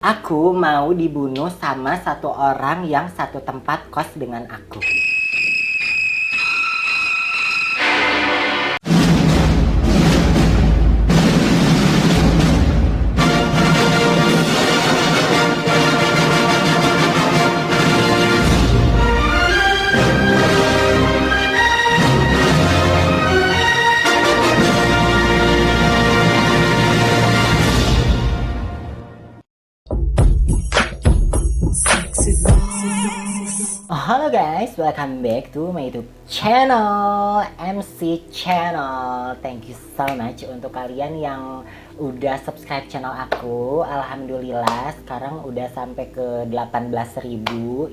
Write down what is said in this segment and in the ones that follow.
Aku mau dibunuh sama satu orang yang satu tempat kos dengan aku. Halo guys, welcome back to my YouTube channel, MC Channel. Thank you so much untuk kalian yang udah subscribe channel aku. Alhamdulillah sekarang udah sampai ke 18.000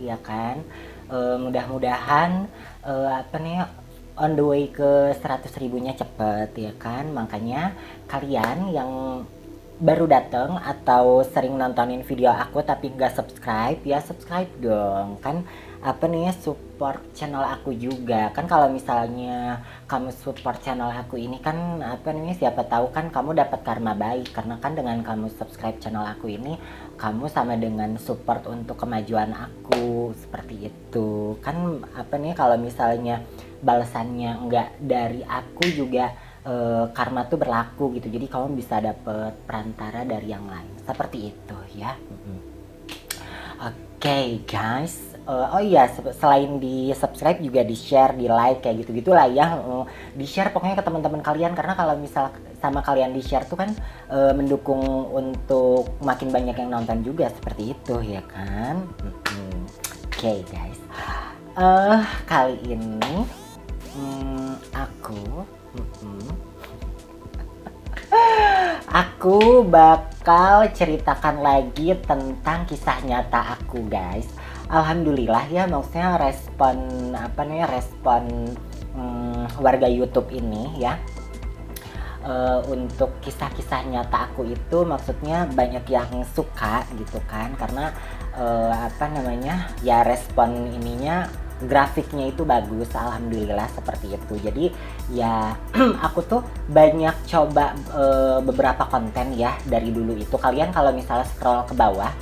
ya kan. Mudah-mudahan apa nih on the way ke 100 ribunya cepet ya kan. Makanya kalian yang baru datang atau sering nontonin video aku tapi nggak subscribe, ya subscribe dong kan, apa nih, support channel aku juga kan. Kalau misalnya kamu support channel aku ini kan, apa nih, siapa tahu kan kamu dapat karma baik, karena kan dengan kamu subscribe channel aku ini kamu sama dengan support untuk kemajuan aku, seperti itu kan. Apa nih, kalau misalnya balasannya nggak dari aku juga karma tuh berlaku gitu, jadi kamu bisa dapet perantara dari yang lain, seperti itu ya. Oke, guys, oh iya, selain di subscribe juga di share, di like, kayak gitu gitulah ya. Di share pokoknya ke teman-teman kalian, karena kalau misal sama kalian di share tuh kan mendukung untuk makin banyak yang nonton juga, seperti itu ya kan. Oke, guys, kali ini aku bakal ceritakan lagi tentang kisah nyata aku, guys. Alhamdulillah ya, maksudnya respon apa nih, respon warga YouTube ini ya, untuk kisah-kisah nyata aku itu maksudnya banyak yang suka gitu kan, karena apa namanya ya, respon ininya, grafiknya itu bagus, alhamdulillah, seperti itu. Jadi ya aku tuh banyak coba beberapa konten ya dari dulu itu. Kalian kalau misalnya scroll ke bawah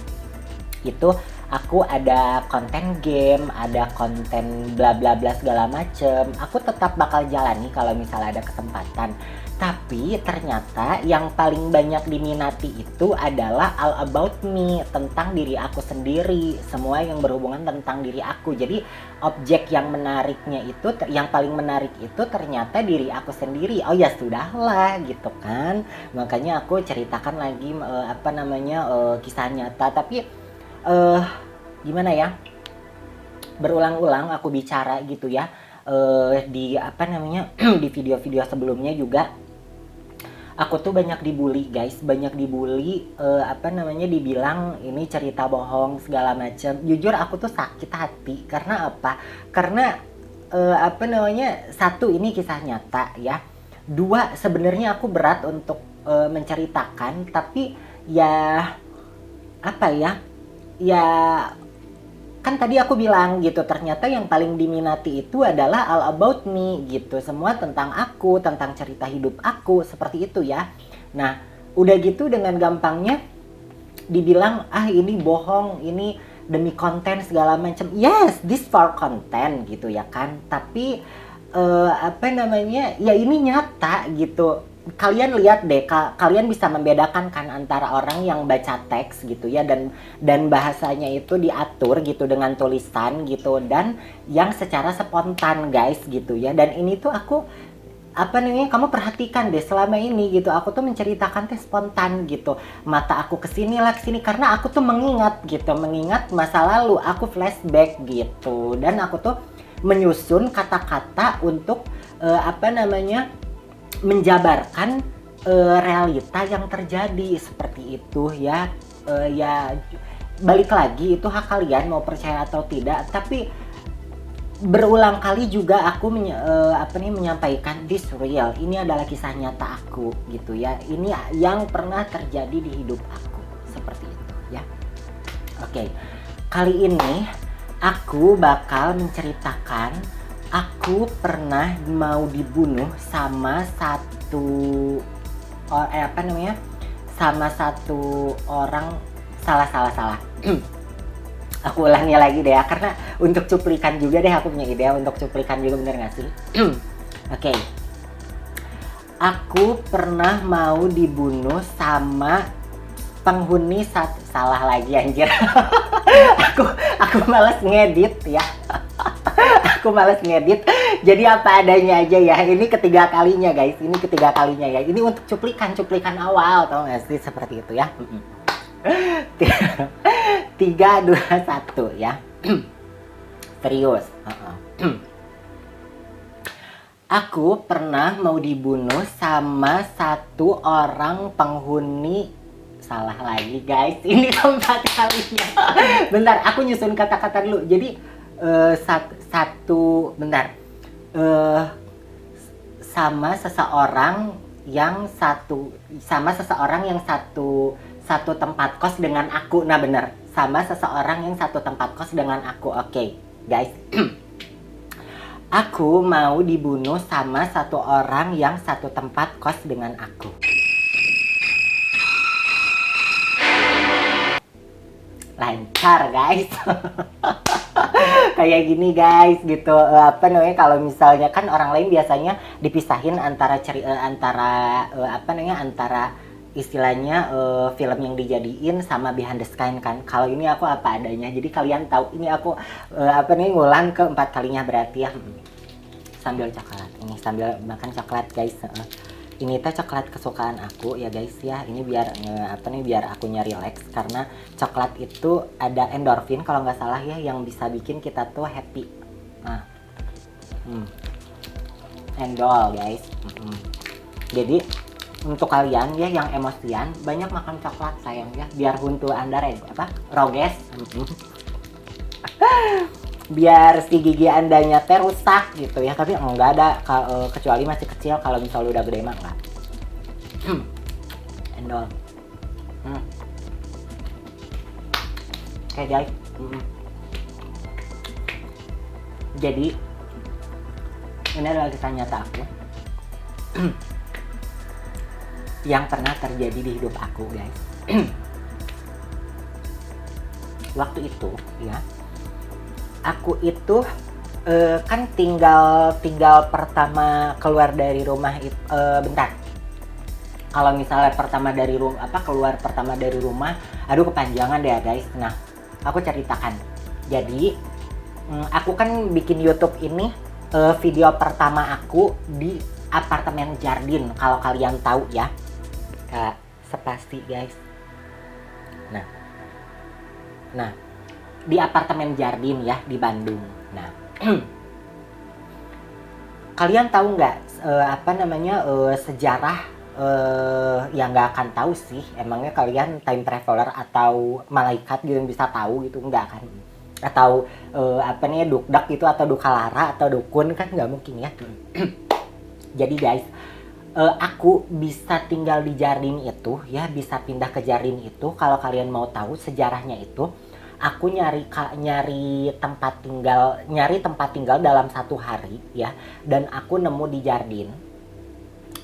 itu aku ada konten game, ada konten bla bla bla segala macem. Aku tetap bakal jalani kalau misalnya ada kesempatan. Tapi ternyata yang paling banyak diminati itu adalah all about me, tentang diri aku sendiri, semua yang berhubungan tentang diri aku. Jadi objek yang menariknya itu, yang paling menarik itu ternyata diri aku sendiri. Oh ya sudahlah gitu kan. Makanya aku ceritakan lagi apa namanya, kisah nyata. Tapi gimana ya, berulang-ulang aku bicara gitu ya, di apa namanya di video-video sebelumnya juga aku tuh banyak dibully, guys, banyak dibully, apa namanya, dibilang ini cerita bohong segala macam. Jujur aku tuh sakit hati, karena apa? Karena apa namanya, satu, ini kisah nyata ya. Dua, sebenarnya aku berat untuk menceritakan, tapi ya apa ya? Ya kan tadi aku bilang gitu, ternyata yang paling diminati itu adalah all about me gitu, semua tentang aku, tentang cerita hidup aku, seperti itu ya. Nah udah gitu dengan gampangnya dibilang, ah ini bohong, ini demi konten segala macam. Yes, this for content gitu ya kan, tapi apa namanya ya, ini nyata gitu. Kalian lihat deh, kalian bisa membedakan kan antara orang yang baca teks gitu ya, dan bahasanya itu diatur gitu dengan tulisan gitu, dan yang secara spontan, guys, gitu ya. Dan ini tuh aku, apa namanya, kamu perhatikan deh selama ini gitu, aku tuh menceritakan teh spontan gitu, mata aku kesini lah kesini, karena aku tuh mengingat gitu, mengingat masa lalu, aku flashback gitu, dan aku tuh menyusun kata-kata untuk apa namanya, menjabarkan realita yang terjadi, seperti itu ya. Ya balik lagi, itu hak kalian mau percaya atau tidak, tapi berulang kali juga aku apa nih, menyampaikan this real, ini adalah kisah nyata aku gitu ya, ini yang pernah terjadi di hidup aku, seperti itu ya. Oke, kali ini aku bakal menceritakan aku pernah mau dibunuh sama satu apa namanya, sama satu orang, salah. Aku ulangi lagi deh ya, karena untuk cuplikan juga deh aku punya ide untuk cuplikan juga, bener gak sih? Oke. Aku pernah mau dibunuh sama penghuni salah lagi anjir. aku males ngedit ya. Aku males ngedit. Jadi apa adanya aja ya. Ini ketiga kalinya guys. Ya. Ini untuk cuplikan awal, tau gak sih, seperti itu ya. 3, 2, 1 ya. Serius. Aku pernah mau dibunuh sama satu orang penghuni salah lagi guys. Ini keempat kalinya. Bentar, aku nyusun kata-kata dulu. Jadi sama seseorang yang satu tempat kos dengan aku. Nah bener, sama seseorang yang satu tempat kos dengan aku. Oke, guys. Aku mau dibunuh sama satu orang yang satu tempat kos dengan aku. Lancar guys. Kayak gini guys gitu. Apa namanya, kalau misalnya kan orang lain biasanya dipisahin antara istilahnya film yang dijadiin sama behind the scene kan. Kalau ini aku apa adanya. Jadi kalian tahu ini aku ngulang keempat kalinya berarti ya. Sambil coklat. Ini sambil makan coklat guys. Ini teh coklat kesukaan aku ya guys ya. Ini biar biar akunya relax, karena coklat itu ada endorfin kalau nggak salah ya, yang bisa bikin kita tuh happy. Nah. Endol guys. Jadi untuk kalian ya yang emosian, banyak makan coklat sayang ya, biar huntu Anda roges. Biar si gigi Andanya teh rusak gitu ya, tapi enggak ada kecuali masih kecil. Kalau misalnya udah gede mah enggak. Endol. Oke guys. Jadi ini adalah kisah nyata aku. Yang pernah terjadi di hidup aku guys. Waktu itu ya, aku itu kan tinggal pertama keluar dari rumah itu bentar. Kalau misalnya keluar pertama dari rumah, aduh kepanjangan deh ya guys. Nah, aku ceritakan. Jadi aku kan bikin YouTube ini, video pertama aku di apartemen Jardin, kalau kalian tahu ya. Kak, spasi guys. Nah, di apartemen Jardin ya di Bandung. Nah, kalian tahu nggak sejarah? Ya nggak akan tahu sih. Emangnya kalian time traveler atau malaikat gitu yang bisa tahu gitu, nggak akan. Atau dukdak gitu, atau dukalara atau dukun, kan nggak mungkin ya. Jadi guys, aku bisa tinggal di Jardin itu ya, bisa pindah ke Jardin itu. Kalau kalian mau tahu sejarahnya itu, aku nyari tempat tinggal dalam 1 hari ya, dan aku nemu di Jardin.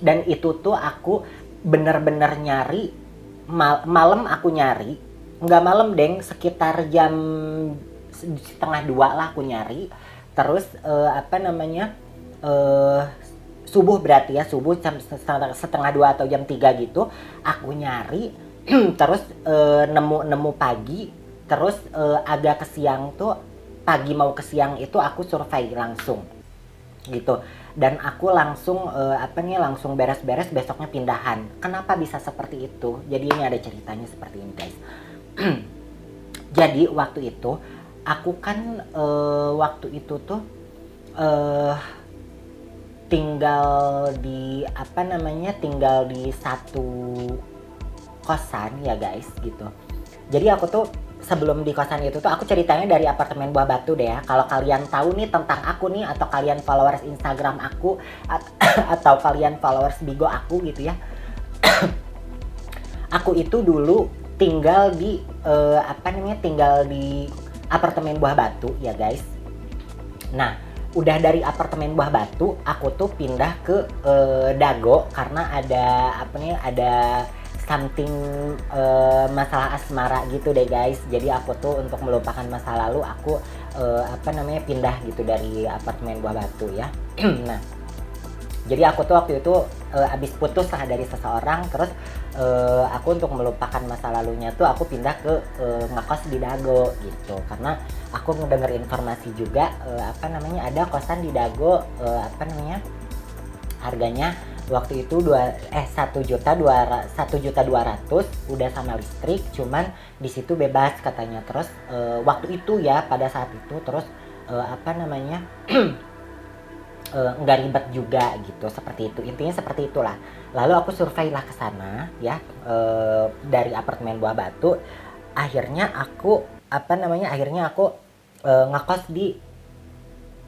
Dan itu tuh aku bener-bener nyari malam. Aku nyari nggak malam deng, sekitar jam 1:30 lah aku nyari. Terus subuh berarti ya, subuh jam 1:30 atau jam 3 gitu aku nyari. Terus nemu pagi. Terus agak ke siang tuh, pagi mau ke siang itu aku survei langsung gitu. Dan aku langsung langsung beres-beres, besoknya pindahan. Kenapa bisa seperti itu? Jadi ini ada ceritanya seperti ini guys. Jadi waktu itu aku kan tinggal di satu kosan ya guys gitu. Jadi aku tuh sebelum di kosan itu tuh, aku ceritanya dari apartemen Buah Batu deh ya. Kalau kalian tahu nih tentang aku nih, atau kalian followers Instagram aku, atau kalian followers Bigo aku gitu ya. Aku itu dulu tinggal di apartemen Buah Batu ya guys. Nah, udah dari apartemen Buah Batu, aku tuh pindah ke Dago, karena ada something masalah asmara gitu deh guys. Jadi aku tuh untuk melupakan masa lalu aku pindah gitu dari apartemen Buah Batu ya. Nah, jadi aku tuh waktu itu abis putus lah dari seseorang, terus aku untuk melupakan masa lalunya tuh aku pindah ke ngekos di Dago gitu, karena aku ngedenger informasi juga ada kosan di Dago harganya waktu itu 1.200.000 udah sama listrik, cuman di situ bebas katanya. Terus waktu itu ya pada saat itu terus nggak ribet juga gitu, seperti itu intinya, seperti itulah. Lalu aku survei lah ke sana ya, dari apartemen Buah Batu. Akhirnya aku ngekos di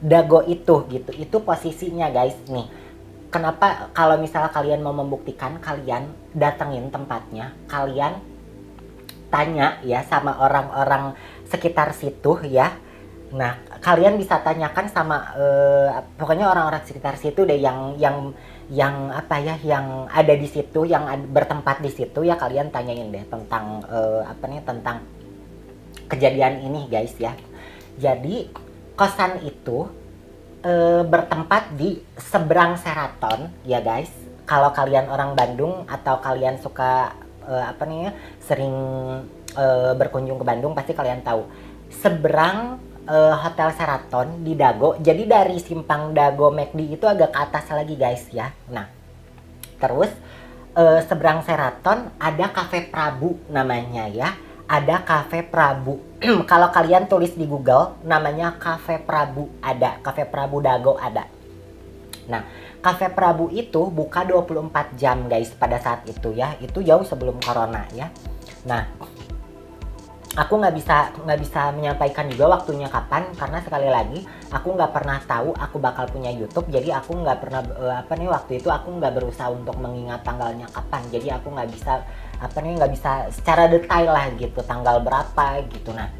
Dago itu gitu. Itu posisinya guys nih. Kenapa kalau misalnya kalian mau membuktikan, kalian datengin tempatnya, kalian tanya ya sama orang-orang sekitar situ ya. Nah, kalian bisa tanyakan sama pokoknya orang-orang sekitar situ deh, yang ada di situ, yang bertempat di situ ya. Kalian tanyain deh tentang tentang kejadian ini guys ya. Jadi kosan itu bertempat di seberang Sheraton ya guys. Kalau kalian orang Bandung atau kalian suka sering berkunjung ke Bandung, pasti kalian tahu seberang Hotel Sheraton di Dago. Jadi dari simpang Dago McD itu agak ke atas lagi guys ya. Nah, terus seberang Sheraton ada Cafe Prabu namanya ya. Ada Cafe Prabu. Kalau kalian tulis di Google namanya Cafe Prabu, ada Cafe Prabu Dago ada. Nah, Cafe Prabu itu buka 24 jam guys pada saat itu ya. Itu jauh sebelum corona ya. Nah, aku nggak bisa menyampaikan juga waktunya kapan, karena sekali lagi aku nggak pernah tahu aku bakal punya YouTube. Jadi aku nggak pernah waktu itu aku nggak berusaha untuk mengingat tanggalnya kapan. Jadi aku nggak bisa secara detail lah gitu tanggal berapa gitu. Nah,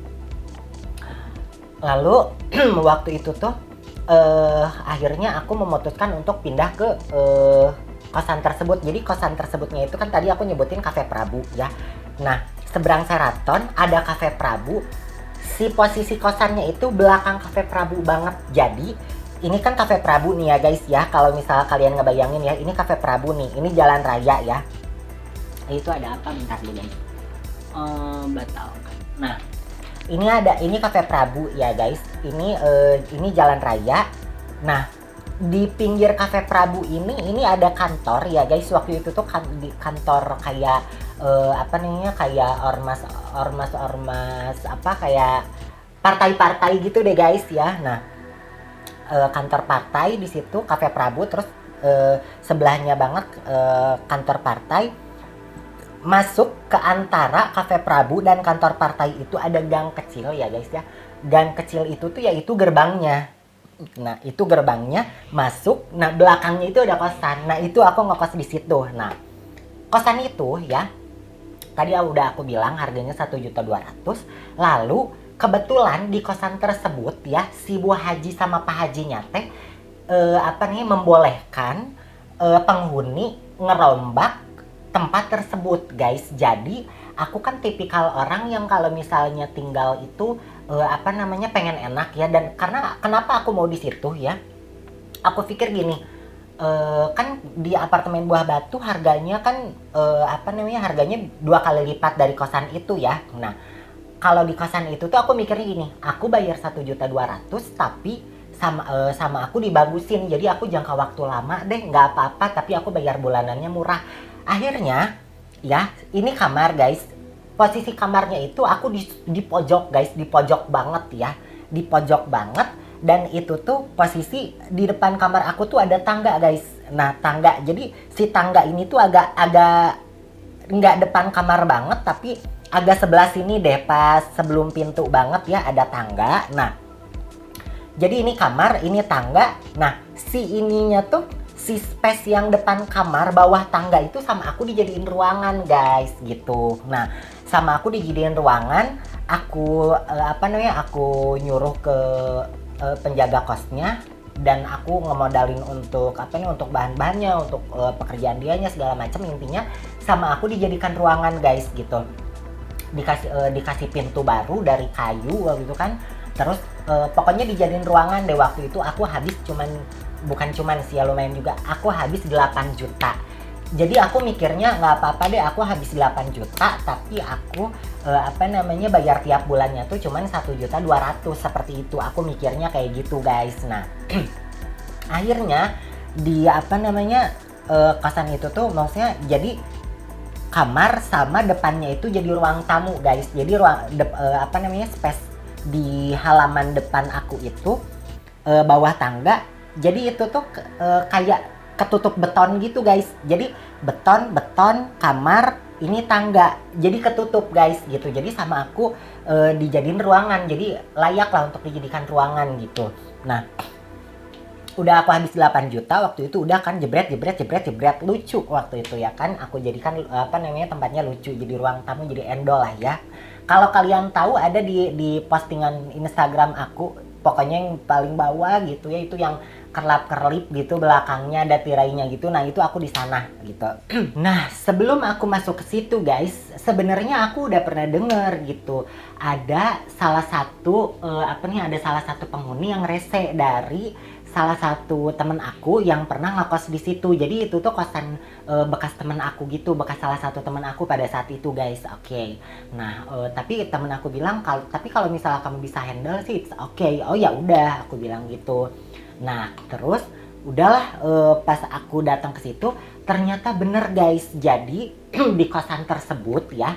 lalu waktu itu tuh akhirnya aku memutuskan untuk pindah ke kosan tersebut. Jadi kosan tersebutnya itu kan tadi aku nyebutin Cafe Prabu ya. Nah, seberang Sheraton ada Cafe Prabu. Si posisi kosannya itu belakang Cafe Prabu banget. Jadi ini kan Cafe Prabu nih ya guys ya. Kalau misalnya kalian ngebayangin ya, ini Cafe Prabu nih, ini jalan raya ya. Itu ada apa bentar dulu guys. Batal. Nah, ini Cafe Prabu ya guys. Ini jalan raya. Nah, di pinggir Cafe Prabu ini ada kantor ya guys. Waktu itu tuh di kantor kayak kayak ormas kayak partai-partai gitu deh guys ya. Nah, kantor partai di situ Cafe Prabu, terus sebelahnya banget kantor partai. Masuk ke antara Cafe Prabu dan kantor partai itu ada gang kecil ya guys ya. Gang kecil itu tuh yaitu gerbangnya. Nah, itu gerbangnya masuk. Nah, belakangnya itu ada kosan. Nah, itu aku ngekos di situ. Nah, kosan itu ya, tadi udah aku bilang harganya 1.200.000. Lalu kebetulan di kosan tersebut ya, si Bu Haji sama Pak Hajinya teh membolehkan penghuni ngerombak tempat tersebut guys. Jadi aku kan tipikal orang yang kalau misalnya tinggal itu pengen enak ya. Dan kenapa aku mau di situ ya, aku pikir gini, kan di apartemen Buah Batu harganya kan harganya 2 kali lipat dari kosan itu ya. Nah, kalau di kosan itu tuh aku mikirnya gini, aku bayar 1.200.000 tapi sama aku dibagusin. Jadi aku jangka waktu lama deh, nggak apa-apa, tapi aku bayar bulanannya murah. Akhirnya ya, ini kamar guys. Posisi kamarnya itu aku di pojok guys, di pojok banget ya, di pojok banget. Dan itu tuh posisi di depan kamar aku tuh ada tangga guys. Nah, tangga, jadi si tangga ini tuh agak nggak depan kamar banget, tapi agak sebelah sini deh, pas sebelum pintu banget ya ada tangga. Nah, jadi ini kamar, ini tangga. Nah, si ininya tuh, si space yang depan kamar bawah tangga itu sama aku dijadiin ruangan guys gitu. Nah, sama aku dijadiin ruangan. Aku aku nyuruh ke penjaga kosnya dan aku ngemodalin untuk apa nih, untuk bahan-bahannya, untuk pekerjaan dianya segala macam. Intinya sama aku dijadikan ruangan guys gitu, dikasih pintu baru dari kayu waktu itu kan. Terus pokoknya dijadiin ruangan deh. Waktu itu aku habis bukan cuman sih ya, lumayan juga, aku habis 8 juta. Jadi aku mikirnya nggak apa-apa deh, aku habis 8 juta tapi aku bayar tiap bulannya tuh cuman 1.200.000 seperti itu. Aku mikirnya kayak gitu guys. Nah akhirnya di kosan itu tuh maksudnya jadi kamar sama depannya itu jadi ruang tamu guys. Jadi space di halaman depan aku itu bawah tangga. Jadi itu tuh kayak ketutup beton gitu guys. Jadi beton kamar, ini tangga, jadi ketutup guys gitu. Jadi sama aku dijadiin ruangan, jadi layak lah untuk dijadikan ruangan gitu. Nah udah aku habis 8 juta waktu itu, udah kan jebret lucu waktu itu ya kan. Aku jadikan tempatnya lucu, jadi ruang tamu, jadi endol lah ya. Kalau kalian tahu ada di postingan Instagram aku, pokoknya yang paling bawah gitu ya, itu yang kerlap-kerlip gitu, belakangnya ada tirainya gitu. Nah itu aku di sana gitu. Nah sebelum aku masuk ke situ guys, sebenarnya aku udah pernah denger gitu, ada salah satu penghuni yang rese dari salah satu temen aku yang pernah ngekos di situ. Jadi itu tuh kosan bekas temen aku gitu, bekas salah satu temen aku pada saat itu guys. Oke. Nah tapi temen aku bilang kalau misalnya kamu bisa handle sih it's okay. Oh ya udah, aku bilang gitu. Nah terus udahlah, pas aku datang ke situ ternyata bener guys. Jadi di kosan tersebut ya,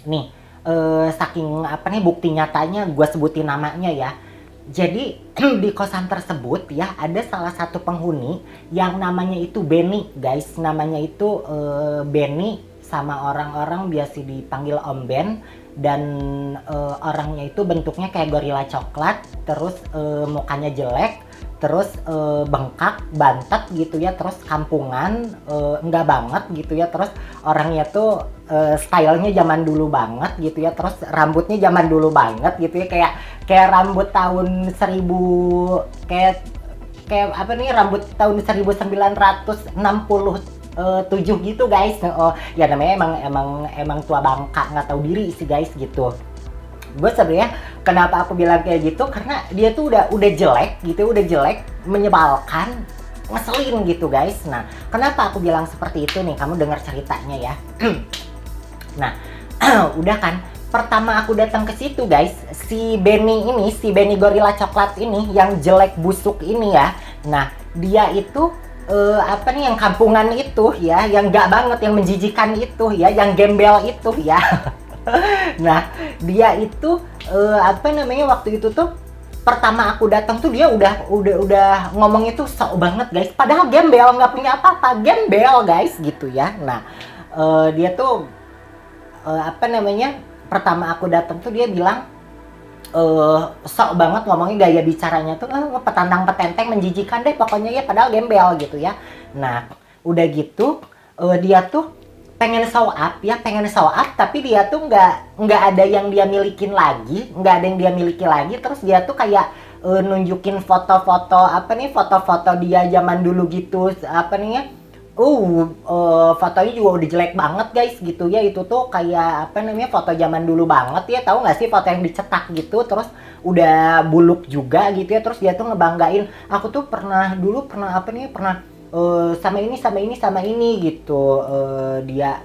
nih saking bukti nyatanya gue sebutin namanya ya. Jadi di kosan tersebut ya ada salah satu penghuni yang namanya itu Benny guys. Namanya itu Benny, sama orang-orang biasa dipanggil Om Ben. Dan orangnya itu bentuknya kayak gorila coklat, terus mukanya jelek, terus bengkak, bantet gitu ya, terus kampungan, enggak banget gitu ya. Terus orangnya tuh stylenya zaman dulu banget gitu ya, terus rambutnya zaman dulu banget gitu ya, kayak rambut tahun 1000, rambut tahun 1967 gitu guys. Ya namanya emang tua bangka, nggak tahu diri sih guys gitu. Gue sebenarnya kenapa aku bilang kayak gitu, karena dia tuh udah jelek gitu, udah jelek, menyebalkan, ngeselin gitu guys. Nah kenapa aku bilang seperti itu nih, kamu dengar ceritanya ya. Nah udah kan, pertama aku datang ke situ guys, si Benny gorila coklat ini yang jelek busuk ini ya. Nah dia itu yang kampungan itu ya, yang nggak banget, yang menjijikan itu ya, yang gembel itu ya. Nah dia itu waktu itu tuh pertama aku datang tuh dia udah ngomong itu sok banget guys, padahal gembel, nggak punya apa-apa, gembel guys gitu ya. Nah dia tuh pertama aku datang tuh dia bilang sok banget ngomongnya, gaya bicaranya tuh petantang petenteng, menjijikan deh pokoknya ya, padahal gembel gitu ya. Nah udah gitu dia tuh pengen show up, tapi dia tuh nggak ada yang dia milikin lagi, terus dia tuh kayak nunjukin foto-foto foto-foto dia zaman dulu gitu fotonya juga udah jelek banget guys gitu ya. Itu tuh kayak foto zaman dulu banget ya, tahu nggak sih, foto yang dicetak gitu, terus udah buluk juga gitu ya. Terus dia tuh ngebanggain, aku tuh pernah sama ini gitu. Dia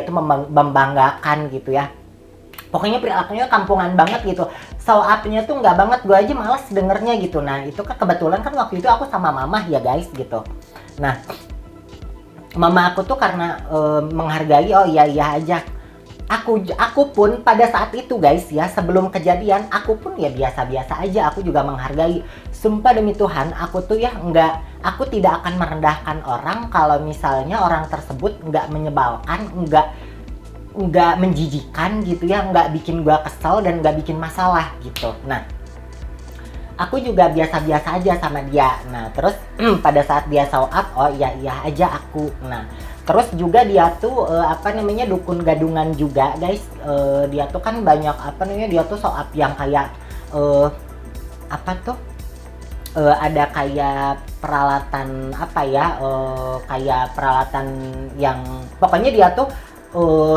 tuh membanggakan gitu ya. Pokoknya perilakunya kampungan banget gitu. Show up-nya tuh nggak banget, gue aja malas dengernya gitu. Nah itu kan kebetulan kan waktu itu aku sama mama ya guys gitu. Nah mama aku tuh karena menghargai, oh iya aja. Aku pun pada saat itu guys ya, sebelum kejadian aku pun ya biasa-biasa aja, aku juga menghargai. Sumpah demi Tuhan, aku tuh ya aku tidak akan merendahkan orang kalau misalnya orang tersebut nggak menyebalkan, nggak menjijikan gitu ya, nggak bikin gua kesel dan nggak bikin masalah gitu. Nah aku juga biasa-biasa aja sama dia. Nah terus pada saat dia show up, oh iya aja aku. Nah terus juga dia tuh dukun gadungan juga guys. Dia tuh kan banyak dia tuh show up yang kayak ada kayak peralatan apa ya, kayak peralatan yang pokoknya dia tuh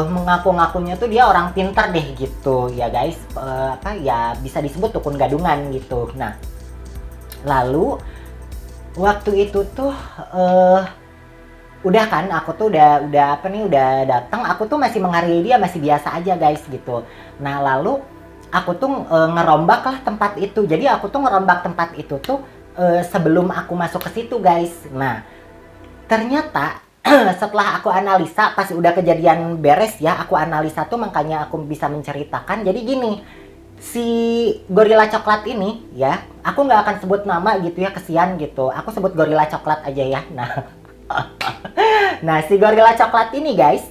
mengaku-ngakunya tuh dia orang pintar deh gitu ya guys, apa ya bisa disebut dukun gadungan gitu. Nah lalu waktu itu tuh udah kan aku tuh udah apa nih udah datang, aku tuh masih menghargai dia, masih biasa aja guys gitu. Nah lalu aku tuh ngerombak lah tempat itu. Jadi aku tuh ngerombak tempat itu tuh sebelum aku masuk ke situ guys. Nah ternyata setelah aku analisa pas udah kejadian beres ya, aku analisa tuh makanya aku bisa menceritakan. Jadi gini, si gorila coklat ini ya, aku nggak akan sebut nama gitu ya, kesian gitu. Aku sebut gorila coklat aja ya. Nah nah si gorila coklat ini guys,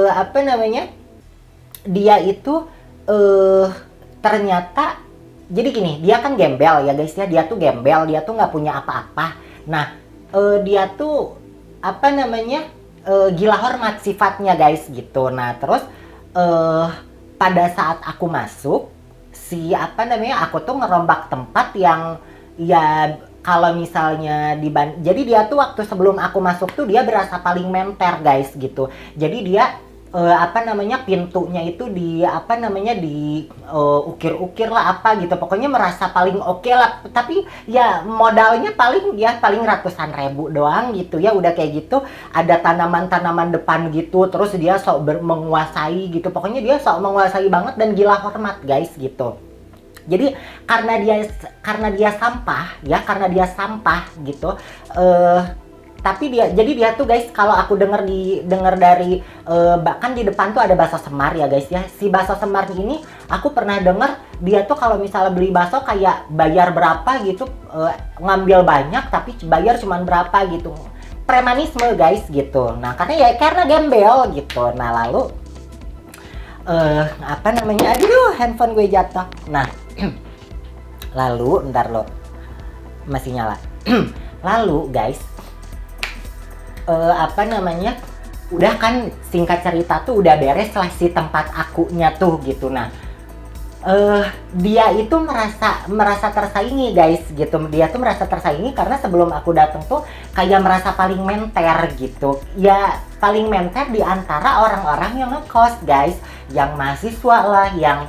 apa namanya, dia itu ternyata jadi gini, dia kan gembel ya guys ya, dia tuh gembel, dia tuh nggak punya apa-apa. Nah dia tuh apa namanya, gila hormat sifatnya guys gitu. Nah terus pada saat aku masuk, si apa namanya, aku tuh ngerombak tempat yang ya kalau misalnya jadi dia tuh waktu sebelum aku masuk tuh dia berasa paling menter guys gitu. Jadi dia apa namanya, pintunya itu di apa namanya, di ukir-ukir lah apa gitu. Pokoknya merasa paling oke lah. Tapi ya modalnya paling ratusan ribu doang gitu ya. Udah kayak gitu ada tanaman-tanaman depan gitu. Terus dia sok menguasai gitu. Pokoknya dia sok menguasai banget dan gila hormat guys gitu. Jadi karena dia sampah ya, karena dia sampah gitu. Tapi jadi dia tuh guys, kalau aku denger dari bahkan di depan tuh ada bakso semar ya guys ya. Si bakso semar ini aku pernah denger dia tuh kalau misalnya beli bakso kayak bayar berapa gitu, ngambil banyak tapi bayar cuman berapa gitu. Premanisme guys gitu. Nah karena gembel gitu. Nah lalu apa namanya, aduh handphone gue jatuh. Nah lalu ntar lo masih nyala. Lalu guys, apa namanya, udah kan singkat cerita tuh udah beres lah si tempat akunya tuh gitu. Nah dia itu merasa tersaingi guys gitu. Dia tuh merasa tersaingi karena sebelum aku datang tuh kayak merasa paling menter gitu ya, paling menter di antara orang-orang yang ngekos guys, yang mahasiswa lah, yang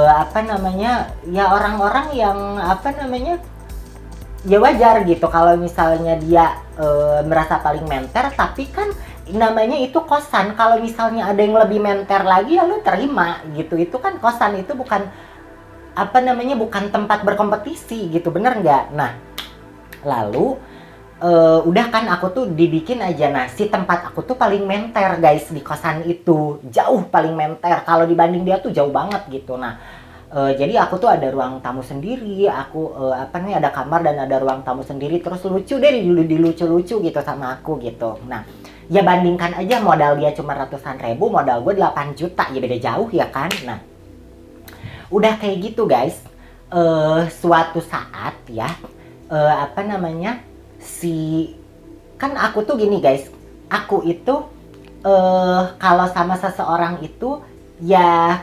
apa namanya ya, orang-orang yang apa namanya ya wajar gitu kalau misalnya dia merasa paling menter. Tapi kan namanya itu kosan, kalau misalnya ada yang lebih menter lagi ya lu terima gitu. Itu kan kosan, itu bukan apa namanya, bukan tempat berkompetisi gitu, bener nggak? Nah lalu udah kan aku tuh dibikin aja. Nah si tempat aku tuh paling menter guys di kosan itu, jauh paling menter kalau dibanding dia tuh jauh banget gitu. Nah jadi aku tuh ada ruang tamu sendiri, aku apa nih, ada kamar dan ada ruang tamu sendiri. Terus lucu deh, dilucu-lucu gitu sama aku gitu. Nah ya bandingkan aja, modal dia cuma ratusan ribu, modal gue 8 juta, ya beda jauh ya kan. Nah udah kayak gitu guys, suatu saat ya, apa namanya, kan aku tuh gini guys, aku itu kalau sama seseorang itu ya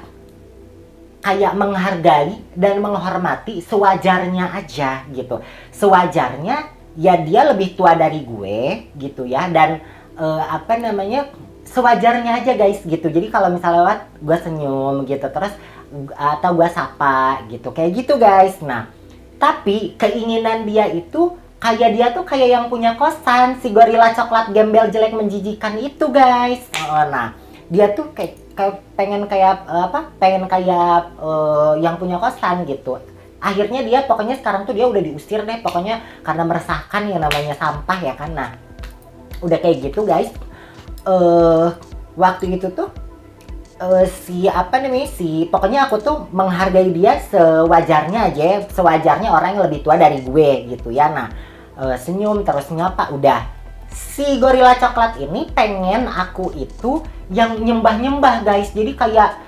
kayak menghargai dan menghormati sewajarnya aja gitu. Sewajarnya ya, dia lebih tua dari gue gitu ya, dan apa namanya, sewajarnya aja guys gitu. Jadi kalau misalnya lewat gue senyum gitu, terus atau gue sapa gitu, kayak gitu guys. Nah tapi keinginan dia itu kayak dia tuh kayak yang punya kosan, si gorila coklat gembel jelek menjijikan itu guys. Nah dia tuh kayak pengen kayak pengen kayak yang punya kosan gitu. Akhirnya dia pokoknya sekarang tuh dia udah diusir deh pokoknya, karena meresahkan yang namanya sampah ya kan. Nah udah kayak gitu guys, waktu itu tuh si apa namanya, pokoknya aku tuh menghargai dia sewajarnya aja, sewajarnya orang yang lebih tua dari gue gitu ya. Nah senyum terus nyapa, udah. Si gorila coklat ini pengen aku itu yang nyembah-nyembah guys. Jadi kayak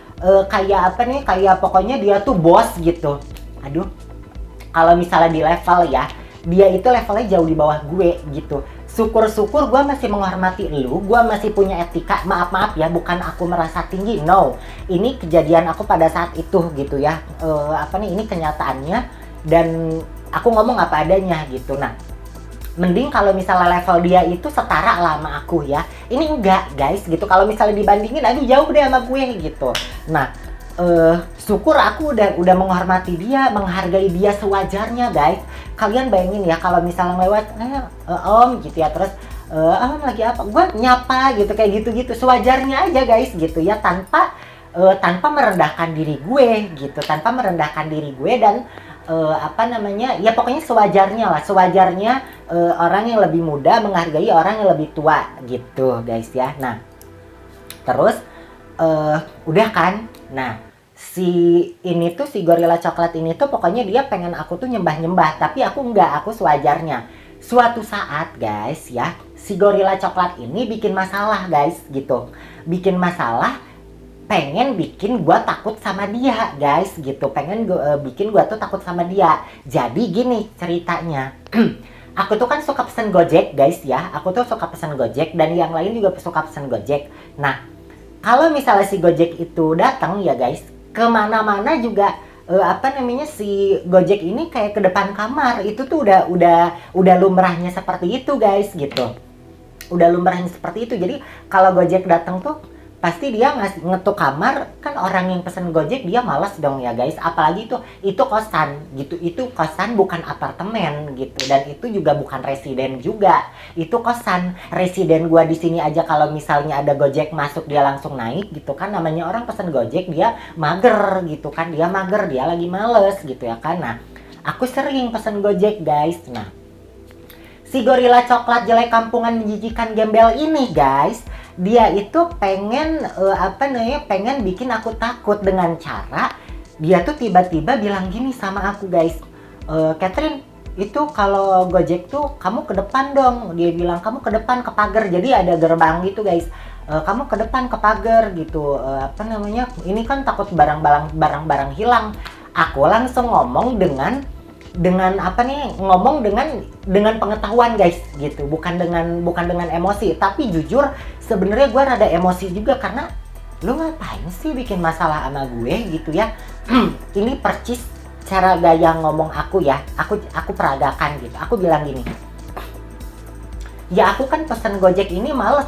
kayak apa nih, kayak pokoknya dia tuh bos gitu. Aduh, kalau misalnya di level ya, dia itu levelnya jauh di bawah gue gitu. Syukur-syukur gue masih menghormati lu, gue masih punya etika. Maaf ya, bukan aku merasa tinggi, no. Ini kejadian aku pada saat itu gitu ya. Apa nih, ini kenyataannya. Dan aku ngomong apa adanya gitu. Nah, mending kalau misalnya level dia itu setara lah sama aku ya. Ini enggak guys gitu. Kalau misalnya dibandingin, aduh jauh deh sama gue gitu. Nah, syukur aku udah menghormati dia, menghargai dia sewajarnya guys. Kalian bayangin ya kalau misalnya lewat, om gitu ya, terus om lagi apa? Gue nyapa gitu, kayak gitu-gitu. Sewajarnya aja guys gitu ya, tanpa merendahkan diri gue gitu, tanpa merendahkan diri gue dan ya pokoknya sewajarnya orang yang lebih muda menghargai orang yang lebih tua gitu guys ya. Nah, terus udah kan. Nah, si gorila coklat ini tuh pokoknya dia pengen aku tuh nyembah-nyembah, tapi aku enggak, aku sewajarnya. Suatu saat guys ya, si gorila coklat ini bikin masalah guys gitu. Bikin masalah, pengen bikin gua takut sama dia guys gitu, bikin gua tuh takut sama dia. Jadi gini ceritanya. Aku tuh kan suka pesen Gojek guys ya, aku tuh suka pesen Gojek dan yang lain juga suka pesen Gojek. Nah, kalau misalnya si Gojek itu datang ya guys, kemana-mana juga si Gojek ini kayak ke depan kamar. Itu tuh udah lumrahnya seperti itu guys gitu, udah lumrahnya seperti itu. Jadi kalau Gojek datang tuh pasti dia ngetuk kamar. Kan orang yang pesen Gojek dia malas dong ya guys, apalagi itu kosan gitu, itu kosan bukan apartemen gitu, dan itu juga bukan residen juga, itu kosan. Residen gua di sini aja kalau misalnya ada Gojek masuk dia langsung naik gitu kan, namanya orang pesen Gojek dia mager gitu kan, dia lagi males gitu ya kan. Nah, aku sering pesen Gojek guys. Nah, si gorila coklat jelek kampungan menjijikan gembel ini guys, dia itu pengen pengen bikin aku takut dengan cara dia tuh tiba-tiba bilang gini sama aku guys, Catherine, itu kalau Gojek tuh kamu ke depan dong. Dia bilang kamu ke depan ke pagar, jadi ada gerbang gitu guys. Kamu ke depan ke pagar gitu, ini kan takut barang-barang hilang. Aku langsung ngomong dengan pengetahuan guys gitu, bukan dengan emosi. Tapi jujur sebenarnya gue rada emosi juga, karena lu ngapain sih bikin masalah sama gue gitu ya. Ini percis cara gaya ngomong aku ya, aku peragakan gitu. Aku bilang gini, ya aku kan pesen Gojek ini males,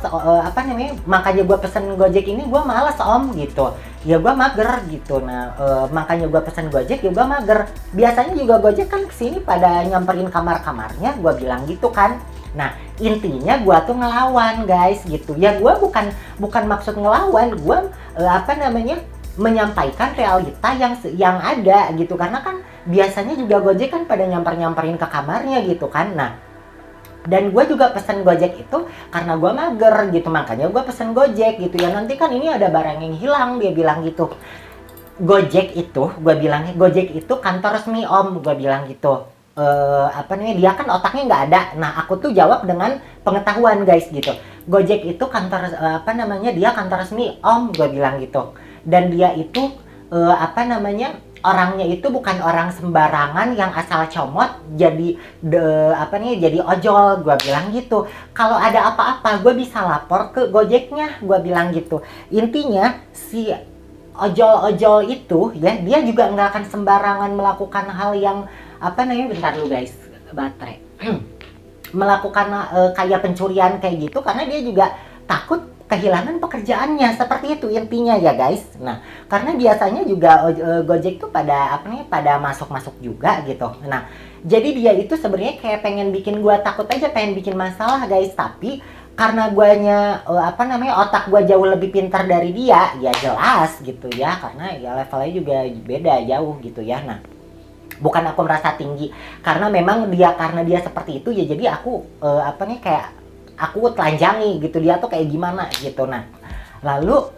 makanya gue pesen Gojek ini gue males om gitu, ya gue mager gitu. Nah, makanya gue pesen Gojek ya gue mager. Biasanya juga Gojek kan kesini pada nyamperin kamar-kamarnya, gue bilang gitu kan. Nah, intinya gue tuh ngelawan guys gitu ya. Gue bukan maksud ngelawan, gue menyampaikan realita yang ada gitu, karena kan biasanya juga Gojek kan pada nyamperin ke kamarnya gitu kan. Nah, dan gue juga pesen Gojek itu karena gue mager gitu, makanya gue pesen Gojek gitu ya. Nanti kan ini ada barang yang hilang, dia bilang gitu. Gojek itu kantor resmi om, gue bilang gitu. Dia kan otaknya nggak ada. Nah, aku tuh jawab dengan pengetahuan guys gitu. Gojek itu kantor dia kantor resmi om, gue bilang gitu. Dan dia itu orangnya itu bukan orang sembarangan yang asal comot jadi jadi ojol, gue bilang gitu. Kalau ada apa-apa gue bisa lapor ke Gojeknya, gue bilang gitu. Intinya si ojol-ojol itu ya, dia juga nggak akan sembarangan melakukan hal yang bentar lu guys, baterai. Melakukan kayak pencurian kayak gitu, karena dia juga takut kehilangan pekerjaannya. Seperti itu intinya ya guys. Nah, karena biasanya juga Gojek tuh pada masuk juga gitu. Nah, jadi dia itu sebenarnya kayak pengen bikin gua takut aja, pengen bikin masalah guys. Tapi karena guanya otak gua jauh lebih pintar dari dia, ya jelas gitu ya, karena ya levelnya juga beda jauh gitu ya. Nah, bukan aku merasa tinggi, karena memang karena dia seperti itu ya, jadi aku kayak aku telanjangi gitu dia tuh kayak gimana gitu. Nah, lalu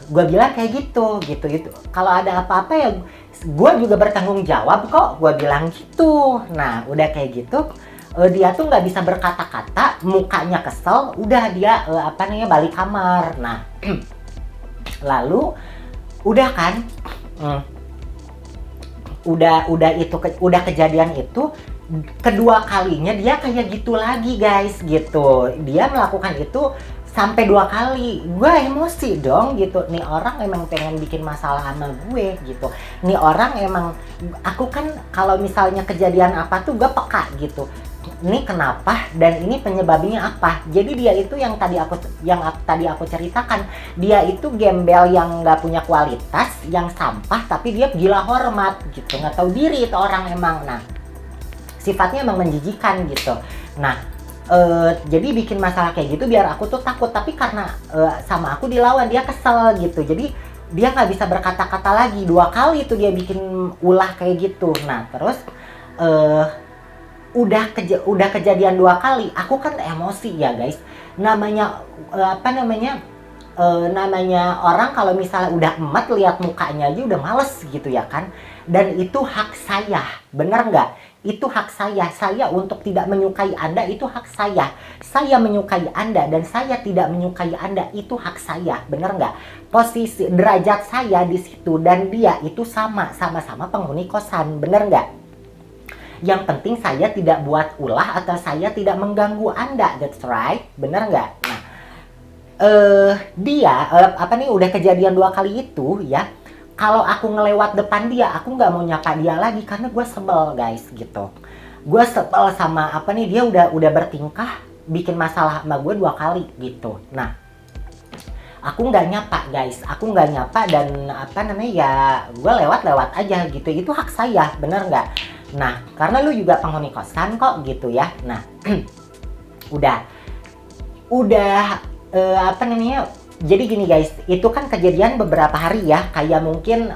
gue bilang kayak gitu. Kalau ada apa-apa ya gue juga bertanggung jawab kok, gue bilang gitu. Nah, udah kayak gitu, dia tuh nggak bisa berkata-kata, mukanya kesel, udah dia balik kamar. Nah, lalu udah kan, udah kejadian itu. Kedua kalinya dia kayak gitu lagi guys gitu. Dia melakukan itu sampai 2 kali. Gue emosi dong gitu, nih orang emang pengen bikin masalah sama gue gitu, nih orang emang, aku kan kalau misalnya kejadian apa tuh gue peka gitu, ini kenapa dan ini penyebabnya apa. Jadi dia itu yang tadi aku ceritakan, dia itu gembel yang nggak punya kualitas, yang sampah, tapi dia gila hormat gitu, nggak tahu diri itu orang emang. Nah, sifatnya emang menjijikan gitu. Nah, jadi bikin masalah kayak gitu biar aku tuh takut, tapi karena sama aku dilawan, dia kesel gitu, jadi dia nggak bisa berkata-kata lagi. 2 kali tuh dia bikin ulah kayak gitu. Nah terus udah kejadian 2 kali, aku kan emosi ya guys. Namanya namanya orang kalau misalnya udah emat lihat mukanya aja udah males gitu ya kan. Dan itu hak saya, bener nggak? Itu hak saya untuk tidak menyukai Anda, itu hak saya. Saya menyukai Anda dan saya tidak menyukai Anda, itu hak saya, bener nggak? Posisi derajat saya di situ dan dia itu sama-sama penghuni kosan, bener nggak? Yang penting saya tidak buat ulah atau saya tidak mengganggu Anda, that's right, bener nggak? Nah, dia udah kejadian 2 kali itu ya. Kalau aku ngelewat depan dia, aku nggak mau nyapa dia lagi karena gue sebel guys gitu. Gue sebel sama dia udah bertingkah bikin masalah sama gue 2 kali gitu. Nah, aku nggak nyapa guys, aku nggak nyapa dan ya gue lewat aja gitu. Itu hak saya, bener nggak? Nah, karena lu juga penghuni kosan kok gitu ya. Nah, udah jadi gini guys, itu kan kejadian beberapa hari ya, kayak mungkin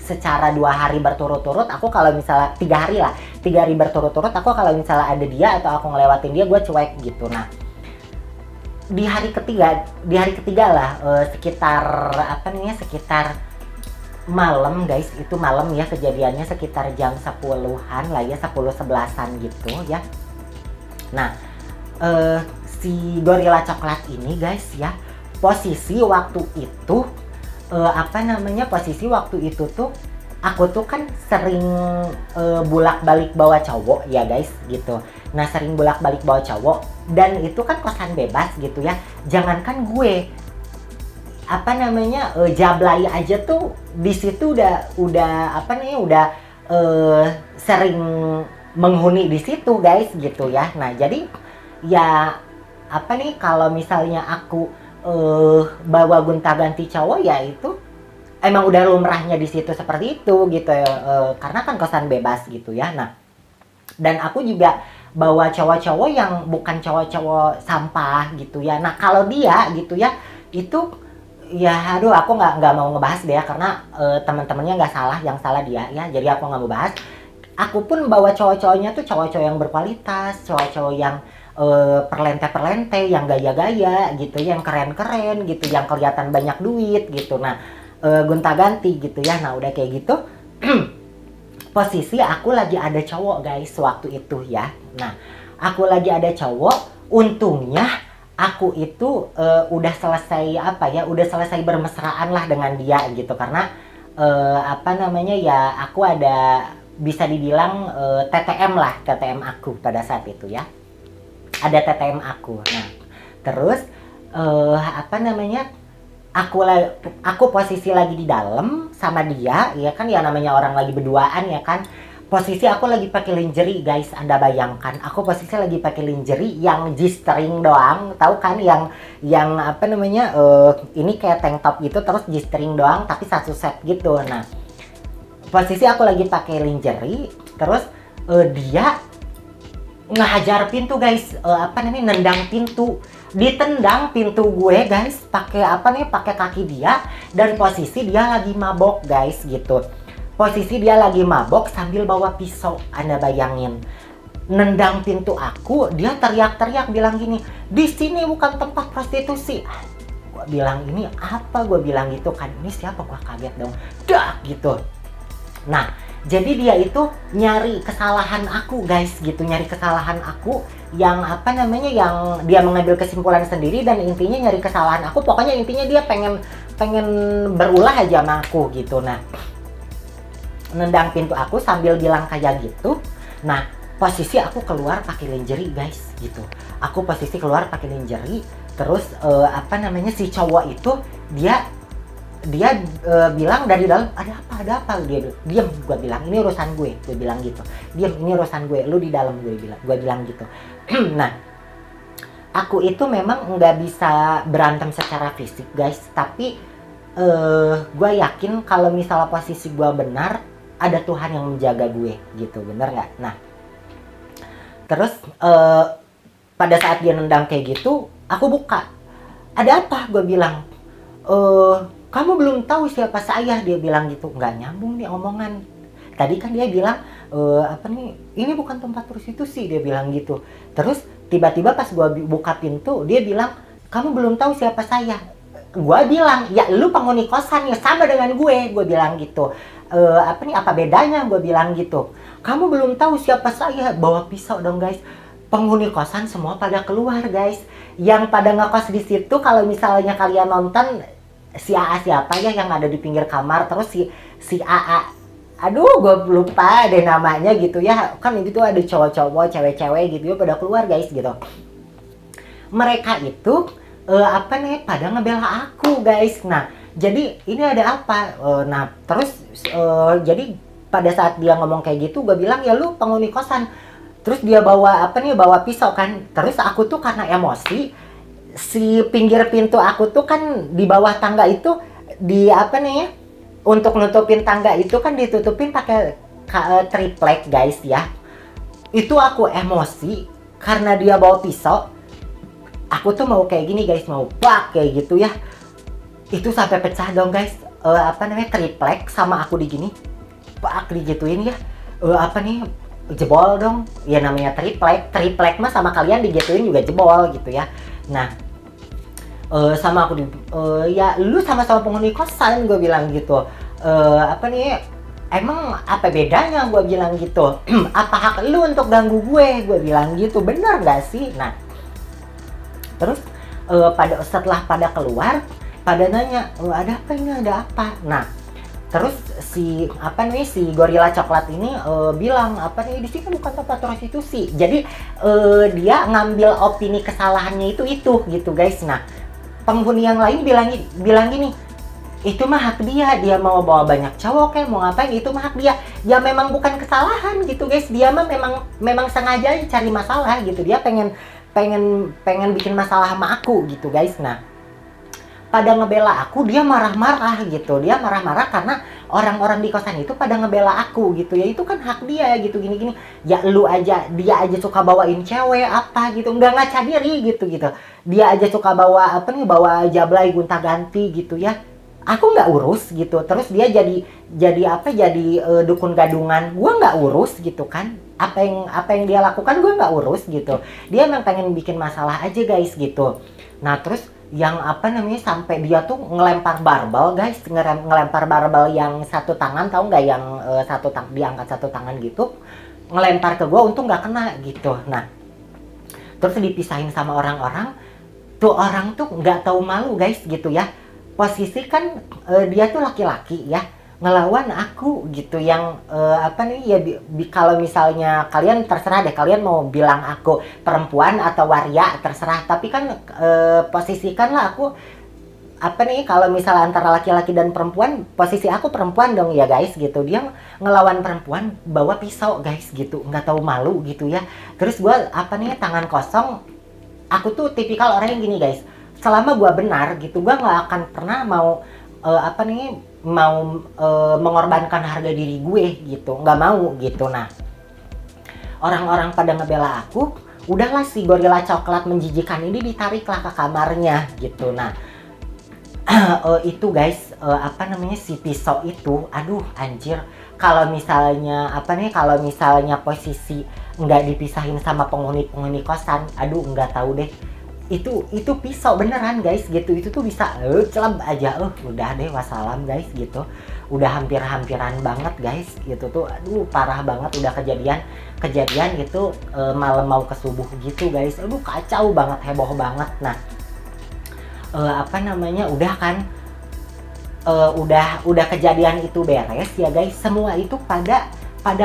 secara 2 hari berturut-turut, aku kalau misalnya 3 hari lah, 3 hari berturut-turut, aku kalau misalnya ada dia atau aku ngelewatin dia, gue cuek gitu. Nah, di hari ketiga lah, sekitar malam guys, itu malam ya kejadiannya, sekitar jam 10-an lah ya, 10-11an gitu ya. Nah, si gorila coklat ini guys ya, posisi waktu itu tuh aku tuh kan sering bolak-balik bawa cowok ya guys gitu. Nah, sering bolak-balik bawa cowok dan itu kan kosan bebas gitu ya. Jangankan gue jablay aja tuh di situ udah sering menghuni di situ guys gitu ya. Nah, jadi ya kalau misalnya aku bawa gonta-ganti cowok ya itu emang udah lumrahnya di situ seperti itu gitu karena kan kosan bebas gitu ya. Nah, dan aku juga bawa cowok-cowok yang bukan cowok-cowok sampah gitu ya. Nah, kalau dia gitu ya itu ya aduh, aku nggak mau ngebahas deh ya karena teman-temannya nggak salah, yang salah dia ya, jadi aku nggak mau bahas. Aku pun bawa cowok-cowoknya tuh cowok-cowok yang berkualitas, cowok-cowok yang perlente-perlente, yang gaya-gaya gitu, yang keren-keren gitu, yang kelihatan banyak duit gitu. Nah, gonta-ganti gitu ya. Nah, udah kayak gitu posisi aku lagi ada cowok guys waktu itu ya. Nah, aku lagi ada cowok, untungnya aku itu udah selesai bermesraan lah dengan dia gitu, karena aku ada bisa dibilang TTM aku pada saat itu ya. Ada TTM aku. Nah, terus aku posisi lagi di dalam sama dia ya kan, ya namanya orang lagi berduaan ya kan. Posisi aku lagi pakai lingerie guys, Anda bayangkan. Aku posisi lagi pakai lingerie yang G-string doang, tahu kan yang ini kayak tank top gitu terus G-string doang tapi satu set gitu. Nah, posisi aku lagi pakai lingerie terus dia ngehajar pintu guys, nendang pintu, ditendang pintu gue guys, pakai kaki dia, dan posisi dia lagi mabok guys gitu. Posisi dia lagi mabok sambil bawa pisau, Anda bayangin. Nendang pintu aku, dia teriak-teriak bilang gini, "Di sini bukan tempat prostitusi." Gue bilang, "Ini apa?" Gue bilang gitu kan, "Ini siapa?" Gue kaget dong. Dah gitu. Nah, jadi dia itu nyari kesalahan aku guys gitu, nyari kesalahan aku yang yang dia mengambil kesimpulan sendiri dan intinya nyari kesalahan aku. Pokoknya intinya dia pengen berulah aja sama aku gitu. Nah, nendang pintu aku sambil bilang kayak gitu. Nah, posisi aku keluar pakai lingerie guys gitu. Aku posisi keluar pakai lingerie Terus apa namanya, si cowok itu dia dia bilang dari dalam, ada apa, dia bilang, diam, gue bilang, ini urusan gue bilang gitu, diam, ini urusan gue, lu di dalam, gue bilang gitu. Nah, aku itu memang nggak bisa berantem secara fisik guys, tapi gue yakin kalau misalnya posisi gue benar, ada Tuhan yang menjaga gue gitu, bener nggak? Nah, terus pada saat dia nendang kayak gitu, aku buka, ada apa, gue bilang, kamu belum tahu siapa saya, dia bilang gitu. Nggak nyambung nih omongan, tadi kan dia bilang apa nih, ini bukan tempat prostitusi, dia bilang gitu. Terus tiba-tiba pas gue buka pintu, dia bilang, kamu belum tahu siapa saya. Gue bilang, ya lu penghuni kosan ya, sama dengan gue bilang gitu. Apa nih, apa bedanya, gue bilang gitu. Kamu belum tahu siapa saya, bawa pisau dong guys. Penghuni kosan semua pada keluar guys. Yang pada ngekos di situ, kalau misalnya kalian nonton, si AA siapa ya yang ada di pinggir kamar, terus si AA, aduh gue lupa deh namanya gitu ya, kan itu ada cowok-cowok, cewek-cewek gitu ya, pada keluar guys gitu. Mereka itu apa nih, pada ngebela aku guys. Nah, jadi ini ada apa? Nah, terus jadi pada saat dia ngomong kayak gitu, gue bilang, ya lu penghuni kosan. Terus dia bawa apa nih, bawa pisau kan. Terus aku tuh karena emosi, si pinggir pintu aku tuh kan di bawah tangga itu, di apa nih ya, untuk nutupin tangga itu kan ditutupin pakai triplek guys ya. Itu aku emosi karena dia bawa pisau, aku tuh mau kayak gini guys, mau bak kayak gitu ya. Itu sampai pecah dong guys, apa namanya, triplek sama aku di gini, bak digituin ya. Apa nih, jebol dong ya, namanya triplek mah sama kalian digituin juga jebol gitu ya. Nah, sama aku ya lu sama-sama penghuni kosan, gue bilang gitu. Apa nih, emang apa bedanya, gue bilang gitu. Apa hak lu untuk ganggu gue bilang gitu, bener gak sih? Nah, terus setelah pada keluar, pada nanya, ada apa ini, ada apa? Nah, terus si apa nih, si gorila coklat ini bilang, apa nih, di sini bukan tempat prostitusi. Jadi dia ngambil opini kesalahannya itu gitu guys. Nah, penghuni yang lain bilang gini, itu mah hak dia mau bawa banyak cowok kayak mau ngapain, itu mah hak dia. Ya memang bukan kesalahan gitu guys, dia mah memang sengaja cari masalah gitu, dia pengen bikin masalah sama aku gitu guys. Nah, pada ngebela aku, dia marah-marah gitu, dia marah-marah karena orang-orang di kosan itu pada ngebela aku gitu ya. Itu kan hak dia gitu, gini-gini. Ya lu aja, dia aja suka bawain cewek apa gitu, nggak ngaca diri gitu. Dia aja suka bawa apa nih, bawa jablay gonta-ganti gitu ya, aku nggak urus gitu. Terus dia jadi apa, jadi dukun gadungan, gua nggak urus gitu kan. Apa yang dia lakukan gue nggak urus gitu. Dia emang pengen bikin masalah aja guys gitu. Nah, terus yang apa namanya, sampai dia tuh ngelempar barbel guys, ngelempar barbel yang satu tangan, tahu nggak, yang diangkat satu tangan gitu, ngelempar ke gue, untung nggak kena gitu. Nah, terus dipisahin sama orang-orang, tuh orang tuh nggak tahu malu guys gitu ya. Posisi kan dia tuh laki-laki ya, ngelawan aku gitu, yang apa nih ya, kalau misalnya kalian terserah deh, kalian mau bilang aku perempuan atau waria terserah, tapi kan posisikanlah aku apa nih, kalau misalnya antara laki-laki dan perempuan, posisi aku perempuan dong ya guys gitu. Dia ngelawan perempuan bawa pisau guys gitu, nggak tahu malu gitu ya. Terus gue apa nih, tangan kosong. Aku tuh tipikal orang yang gini guys, selama gue benar gitu, gue nggak akan pernah mau apa nih, mau mengorbankan harga diri gue gitu, nggak mau gitu. Nah, orang-orang pada ngebela aku, udahlah si gorila coklat menjijikan ini ditariklah ke kamarnya gitu. Nah, itu guys, apa namanya, si pisau itu, aduh anjir, kalau misalnya apa nih, kalau misalnya posisi nggak dipisahin sama penghuni kosan, aduh nggak tahu deh, itu pisau beneran guys gitu. Itu tuh bisa celeb aja, udah deh wassalam guys gitu, udah hampir-hampiran banget guys gitu tuh. Aduh parah banget, udah kejadian gitu malam mau ke subuh gitu guys. Aduh kacau banget, heboh banget. Nah, apa namanya, udah kan udah kejadian itu beres ya guys, semua itu pada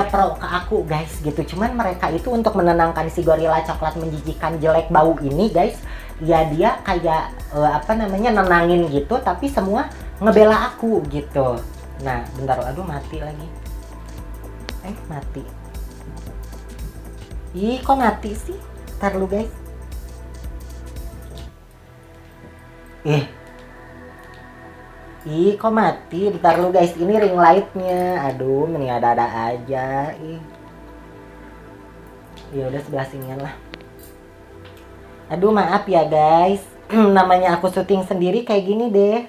pro ke aku guys gitu. Cuman mereka itu untuk menenangkan si gorila coklat menjijikan jelek bau ini guys, ya dia kayak apa namanya nenangin gitu, tapi semua ngebela aku gitu. Nah bentar, aduh mati lagi, mati. Ih kok mati sih, ntar lu guys. Ih kok mati, bentar lu guys, ini ring lightnya, aduh mending ada-ada aja. Ya udah sebelah sini lah. Aduh maaf ya guys, namanya aku syuting sendiri kayak gini deh.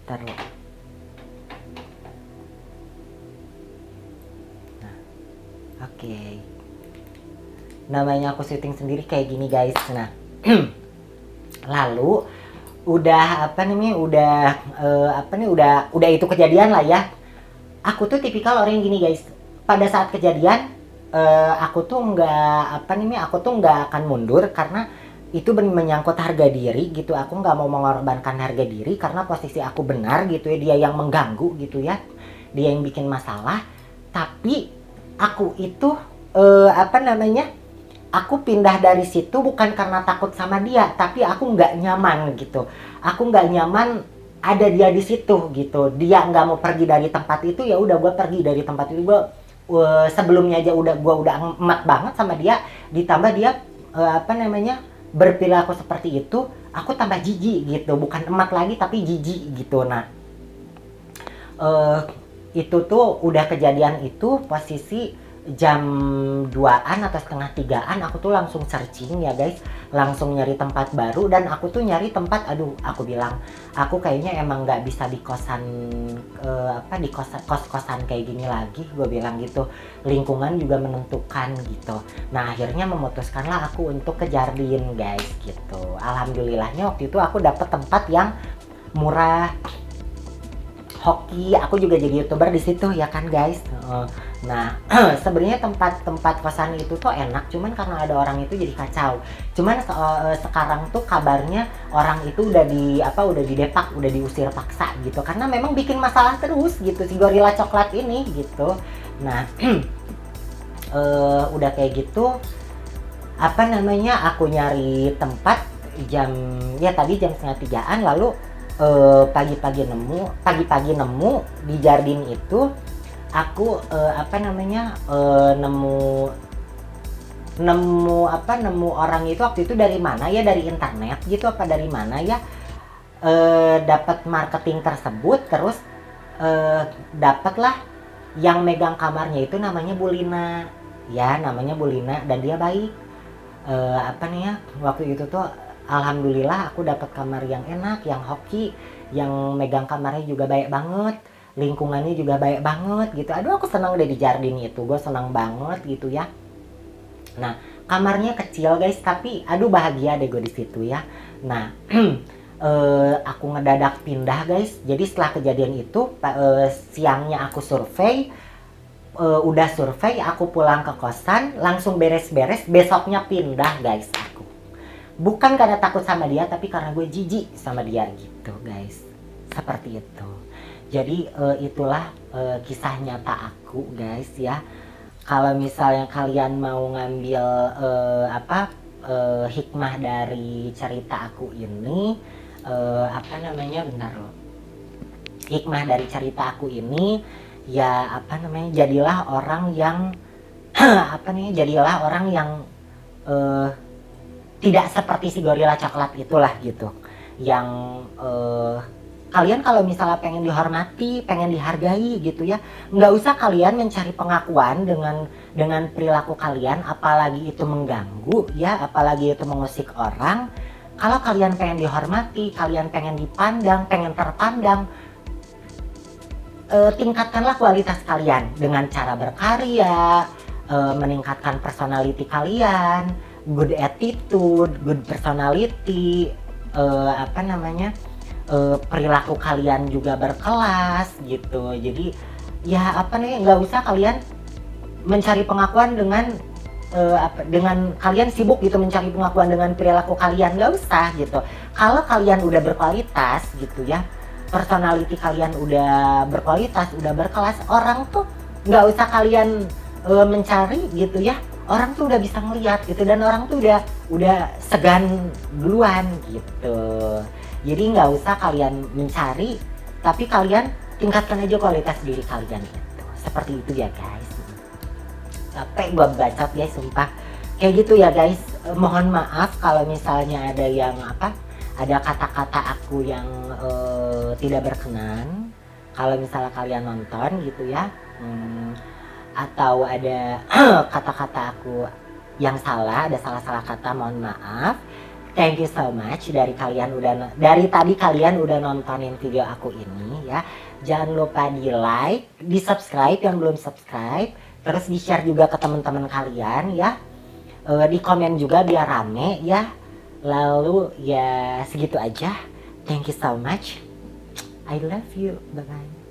Bentar lu. Nah, oke. Namanya aku syuting sendiri kayak gini guys. Nah, lalu udah apa namanya, udah itu kejadian lah ya. Aku tuh tipikal orang yang gini guys, pada saat kejadian aku tuh aku tuh nggak akan mundur karena itu menyangkut harga diri gitu. Aku nggak mau mengorbankan harga diri karena posisi aku benar gitu ya, dia yang mengganggu gitu ya, dia yang bikin masalah. Tapi aku itu aku pindah dari situ bukan karena takut sama dia, tapi aku nggak nyaman gitu. Aku nggak nyaman ada dia di situ gitu. Dia nggak mau pergi dari tempat itu, ya udah gue pergi dari tempat itu. Gue sebelumnya aja gue udah emat banget sama dia, ditambah dia berperilaku seperti itu, aku tambah jijik gitu. Bukan emat lagi tapi jijik gitu. Nah itu tuh udah kejadian itu posisi jam 2-an atau setengah 3-an, aku tuh langsung searching ya guys, langsung nyari tempat baru. Dan aku tuh nyari tempat, aku bilang aku kayaknya emang nggak bisa di kosan di kos-kosan kayak gini lagi, gue bilang gitu. Lingkungan juga menentukan gitu. Nah akhirnya memutuskanlah aku untuk ke Jardin guys gitu. Alhamdulillahnya waktu itu aku dapet tempat yang murah, hoki. Aku juga jadi YouTuber di situ ya kan guys. Nah sebenarnya tempat kosan itu tuh enak, cuman karena ada orang itu jadi kacau. Cuman sekarang tuh kabarnya orang itu udah didepak, udah diusir paksa gitu, karena memang bikin masalah terus gitu si gorila coklat ini gitu. Nah udah kayak gitu aku nyari tempat tadi jam setengah 3-an, lalu pagi-pagi nemu di Jardin itu. Aku nemu orang itu waktu itu dari mana ya, dari internet gitu apa dari mana ya, dapat marketing tersebut. Terus dapatlah yang megang kamarnya itu namanya Bulina ya, dan dia baik. Waktu itu tuh alhamdulillah aku dapat kamar yang enak, yang hoki, yang megang kamarnya juga baik banget, lingkungannya juga baik banget gitu. Aduh aku senang deh di Jardin itu, gue senang banget gitu ya. Nah kamarnya kecil guys, tapi aduh bahagia deh gue di situ ya. Nah aku ngedadak pindah guys. Jadi setelah kejadian itu siangnya aku survei, udah survei, aku pulang ke kosan, langsung beres-beres, besoknya pindah guys aku. Bukan karena takut sama dia, tapi karena gue jijik sama dia gitu guys. Seperti itu. Jadi itulah kisah nyata aku guys ya. Kalau misalnya kalian mau ngambil hikmah dari cerita aku ini, hikmah dari cerita aku ini ya jadilah orang yang jadilah orang yang tidak seperti si gorila coklat itulah gitu. Yang kalian kalau misalnya pengen dihormati, pengen dihargai gitu ya, nggak usah kalian mencari pengakuan dengan perilaku kalian, apalagi itu mengganggu ya, apalagi itu mengusik orang. Kalau kalian pengen dihormati, kalian pengen dipandang, pengen terpandang, tingkatkanlah kualitas kalian dengan cara berkarya, meningkatkan personality kalian, good attitude, good personality, perilaku kalian juga berkelas gitu. Jadi ya nggak usah kalian mencari pengakuan dengan kalian sibuk gitu mencari pengakuan dengan perilaku kalian, nggak usah gitu. Kalau kalian udah berkualitas gitu ya, personality kalian udah berkualitas, udah berkelas, orang tuh nggak usah kalian mencari gitu ya orang tuh udah bisa ngeliat gitu, dan orang tuh udah segan duluan gitu. Jadi nggak usah kalian mencari, tapi kalian tingkatkan aja kualitas diri kalian gitu. Seperti itu ya guys. Capek gua bacot guys, sumpah. Kayak gitu ya guys. Mohon maaf kalau misalnya ada yang ada kata-kata aku yang tidak berkenan. Kalau misalnya kalian nonton gitu ya, atau ada kata-kata aku yang salah, ada salah-salah kata, mohon maaf. Thank you so much dari tadi kalian udah nontonin video aku ini ya. Jangan lupa di like, di subscribe yang belum subscribe, terus di share juga ke teman-teman kalian ya. Di komen juga biar rame ya. Lalu ya segitu aja. Thank you so much. I love you. Bye bye.